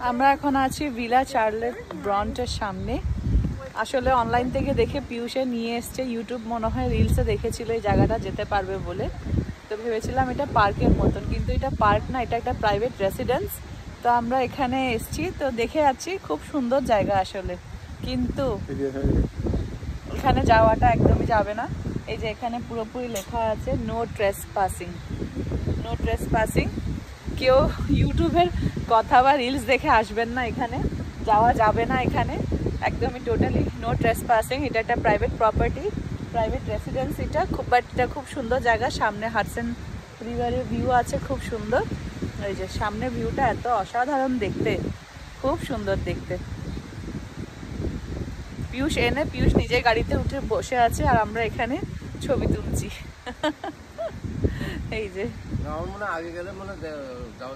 আমরা এখন আছি ভিলা চার্লেট ব্রন্টের সামনে। আসলে অনলাইন থেকে দেখে পিউষে নিয়ে এসছে, ইউটিউব মনে হয় রিলসে দেখেছিল এই জায়গাটা যেতে পারবে বলে, তো ভেবেছিলাম এটা পার্কের মতন, কিন্তু এটা পার্ক না, এটা একটা প্রাইভেট রেসিডেন্স। তো আমরা এখানে এসছি, তো দেখে যাচ্ছি, খুব সুন্দর জায়গা আসলে, কিন্তু এখানে যাওয়াটা একদমই যাবে না। এই যে এখানে পুরোপুরি লেখা আছে নো ট্রেসপাসিং, নো ট্রেসপাসিং। কেউ ইউটিউবের কথা বা রিলস দেখে আসবেন না, এখানে যাওয়া যাবে না, এখানে একদমই টোটালি নো ট্রেসপাসিং। এটা একটা প্রাইভেট প্রপার্টি, প্রাইভেট রেসিডেন্স এটা খুব, বাট এটা খুব সুন্দর জায়গা। সামনে হাডসন রিভারের ভিউ আছে, খুব সুন্দর। এই যে সামনে ভিউটা এত অসাধারণ দেখতে, খুব সুন্দর দেখতে। পিউষ নিজে গাড়িতে উঠে বসে আছে আর আমরা এখানে ছবি তুলছি। এই যে আমার মনে আগে গেলে মনে যাও